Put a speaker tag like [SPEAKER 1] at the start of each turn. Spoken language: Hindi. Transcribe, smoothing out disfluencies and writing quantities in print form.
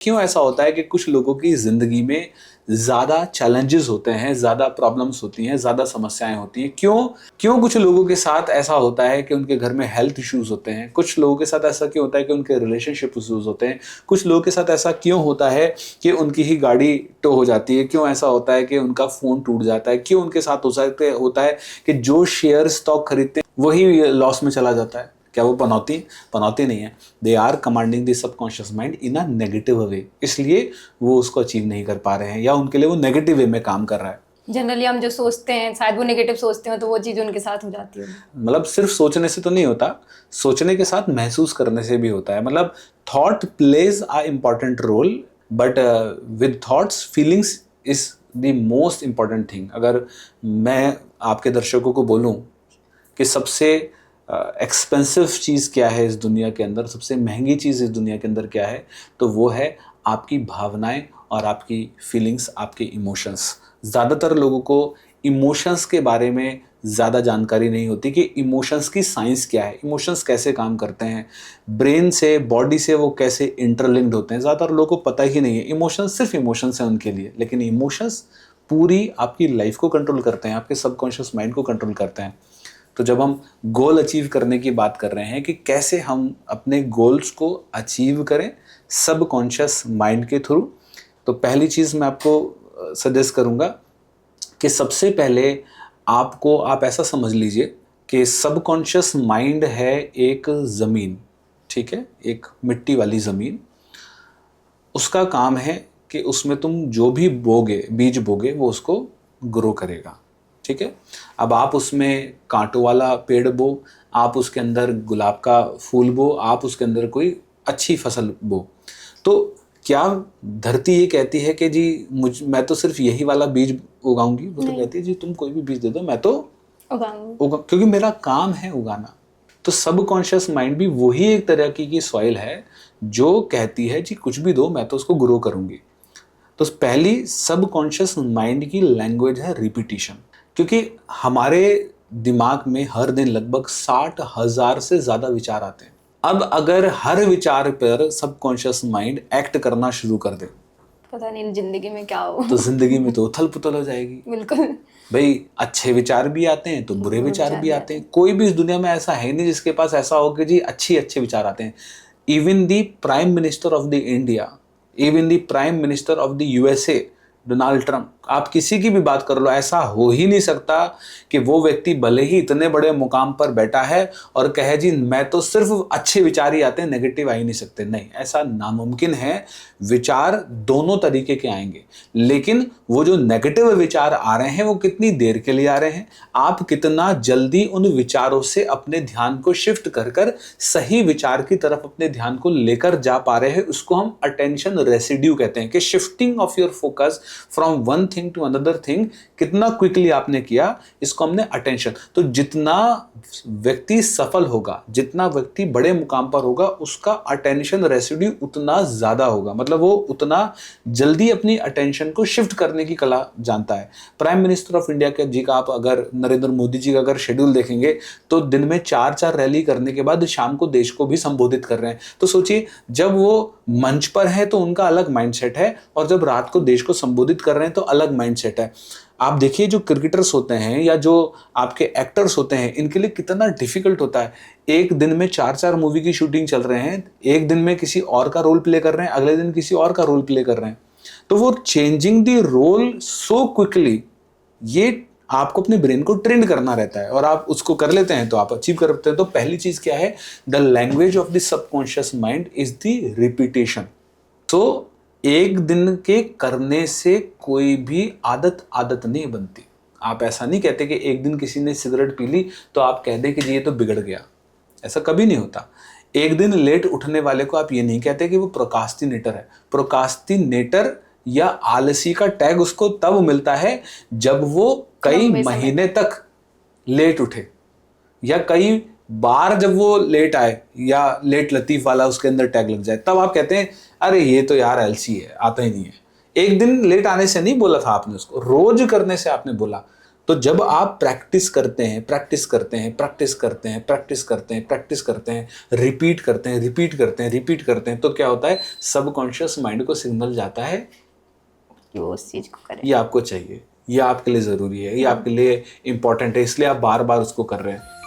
[SPEAKER 1] क्यों ऐसा होता है कि कुछ लोगों की जिंदगी में ज्यादा चैलेंजेस होते हैं, ज्यादा प्रॉब्लम्स होती हैं, ज्यादा समस्याएं होती हैं? क्यों क्यों कुछ लोगों के साथ ऐसा होता है कि उनके घर में हेल्थ इश्यूज होते हैं? कुछ लोगों के साथ ऐसा क्यों होता है कि उनके रिलेशनशिप इश्यूज होते हैं? कुछ लोगों के साथ ऐसा क्यों होता है कि उनकी ही गाड़ी टो हो जाती है? क्यों ऐसा होता है कि उनका फोन टूट जाता है? क्यों उनके साथ होता है कि जो शेयर स्टॉक खरीदते हैं वही लॉस में चला जाता है? क्या वो पनौती पनौती नहीं है, they are commanding the subconscious mind in a negative way, इसलिए वो उसको अचीव नहीं कर पा रहे हैं या उनके लिए वो नेगेटिव वे में काम कर रहा है।
[SPEAKER 2] जनरली हम जो सोचते हैं शायद वो नेगेटिव सोचते हो तो वो चीज़ उनके साथ हो जाती है।
[SPEAKER 1] मतलब सिर्फ सोचने से तो नहीं होता, सोचने के साथ महसूस करने से भी होता है। मतलब thought plays a important role, but with thoughts feelings is the most important thing. अगर मैं आपके दर्शकों को बोलूं कि सबसे एक्सपेंसिव चीज़ क्या है इस दुनिया के अंदर, सबसे महंगी चीज़ इस दुनिया के अंदर क्या है, तो वो है आपकी भावनाएं और आपकी फीलिंग्स, आपके इमोशंस। ज़्यादातर लोगों को इमोशंस के बारे में ज़्यादा जानकारी नहीं होती कि इमोशंस की साइंस क्या है, इमोशंस कैसे काम करते हैं, ब्रेन से, बॉडी से वो कैसे इंटरलिंक्ड होते हैं। ज़्यादातर लोगों को पता ही नहीं है। इमोशंस सिर्फ इमोशंस हैं उनके लिए, लेकिन इमोशंस पूरी आपकी लाइफ को कंट्रोल करते हैं, आपके सबकॉन्शियस माइंड को कंट्रोल करते हैं। तो जब हम गोल अचीव करने की बात कर रहे हैं कि कैसे हम अपने गोल्स को अचीव करें सबकॉन्शियस माइंड के थ्रू, तो पहली चीज़ मैं आपको सजेस्ट करूंगा कि सबसे पहले आप ऐसा समझ लीजिए कि सबकॉन्शियस माइंड है एक ज़मीन, ठीक है, एक मिट्टी वाली ज़मीन। उसका काम है कि उसमें तुम जो भी बोगे, बीज बोगे, वो उसको ग्रो करेगा, ठीक है। अब आप उसमें कांटों वाला पेड़ बो, आप उसके अंदर गुलाब का फूल बो, आप उसके अंदर कोई अच्छी फसल बो, तो क्या धरती ये कहती है कि जी मैं तो सिर्फ यही वाला बीज उगाऊंगी? वो तो कहती है जी तुम कोई भी बीज दे दो, मैं तो क्योंकि मेरा काम है उगाना। तो सबकॉन्शियस माइंड भी वही एक तरह की सॉइल है जो कहती है जी कुछ भी दो, मैं तो उसको ग्रो करूंगी। तो पहली सबकॉन्शियस माइंड की लैंग्वेज है रिपीटिशन, क्योंकि हमारे दिमाग में हर दिन लगभग 60,000 से ज्यादा विचार आते हैं। अब अगर हर विचार पर सबकॉन्शियस माइंड एक्ट करना शुरू कर दे,
[SPEAKER 2] पता नहीं जिंदगी में क्या हो,
[SPEAKER 1] तो जिंदगी में तो उथल पुथल हो जाएगी।
[SPEAKER 2] बिल्कुल
[SPEAKER 1] भाई अच्छे विचार भी आते हैं तो बुरे विचार भी आते हैं। कोई भी इस दुनिया में ऐसा है नहीं जिसके पास ऐसा हो कि जी अच्छे विचार आते हैं। Even the prime minister of the India, even the prime minister of the USA, Donald Trump, आप किसी की भी बात कर लो, ऐसा हो ही नहीं सकता कि वो व्यक्ति भले ही इतने बड़े मुकाम पर बैठा है और कहे जी मैं तो सिर्फ अच्छे विचार ही आते हैं, नेगेटिव आ ही नहीं सकते। नहीं, ऐसा नामुमकिन है। विचार दोनों तरीके के आएंगे, लेकिन वो जो नेगेटिव विचार आ रहे हैं वो कितनी देर के लिए आ रहे हैं, आप कितना जल्दी उन विचारों से अपने ध्यान को शिफ्ट कर कर सही विचार की तरफ अपने ध्यान को लेकर जा पा रहे हैं, उसको हम अटेंशन रेसिड्यू कहते हैं। कि shifting of your focus from one thing to another thing कितना क्विकली आपने किया, इसको हमने अटेंशन। तो जितना व्यक्ति सफल होगा, जितना व्यक्ति बड़े मुकाम पर होगा, उसका अटेंशन रेसिड्यू उतना ज्यादा होगा, मतलब वो उतना जल्दी अपनी अटेंशन को शिफ्ट करने की कला जानता है। प्राइम मिनिस्टर ऑफ इंडिया के जी का आप अगर नरेंद्र मोदी जी का अगर शेड्यूल देखेंगे तो दिन में 4 रैली करने के बाद शाम को देश को भी संबोधित कर रहे हैं। तो सोचिए, जब वो मंच पर है तो उनका अलग माइंडसेट है, और जब रात को देश को संबोधित कर रहे हैं तो अलग माइंडसेट है। आप देखिए जो क्रिकेटर्स होते हैं या जो आपके एक्टर्स होते हैं, इनके लिए कितना डिफिकल्ट होता है। एक दिन में 4 मूवी की शूटिंग चल रहे हैं, एक दिन में किसी और का रोल प्ले कर रहे हैं, अगले दिन किसी और का रोल प्ले कर रहे हैं। तो वो changing the role so quickly, ये आपको अपने ब्रेन को ट्रेंड करना रहता है, और आप उसको कर लेते हैं तो आप अचीव कर सकते हैं। तो पहली चीज क्या है, the language of the subconscious mind is the repetition. तो एक दिन के करने से कोई भी आदत नहीं बनती। आप ऐसा नहीं कहते कि एक दिन किसी ने सिगरेट पी ली तो आप कह दे कि जी ये तो बिगड़ गया, ऐसा कभी नहीं होता। एक दिन लेट उठने वाले को आप ये नहीं कहते कि वो प्रोकास्टिनेटर है। प्रोकास्टिनेटर या आलसी का टैग उसको तब मिलता है जब वो कई महीने तक लेट उठे, या कई बार जब वो लेट आए, या लेट लतीफ वाला उसके अंदर टैग लग जाए, तब आप कहते हैं अरे ये तो यार एलसी है, आता ही नहीं है। एक दिन लेट आने से नहीं बोला था आपने, उसको रोज करने से आपने बोला। तो जब आप प्रैक्टिस करते हैं, प्रैक्टिस करते हैं, प्रैक्टिस करते हैं, प्रैक्टिस करते हैं, प्रैक्टिस करते हैं, रिपीट करते हैं, रिपीट करते हैं, रिपीट करते हैं, तो क्या होता है, सबकॉन्शियस माइंड को सिग्नल जाता है
[SPEAKER 2] कि वो उस चीज को करे।
[SPEAKER 1] ये आपको चाहिए, ये आपके लिए ज़रूरी है, ये आपके लिए इम्पोर्टेंट है, इसलिए आप बार बार उसको कर रहे हैं।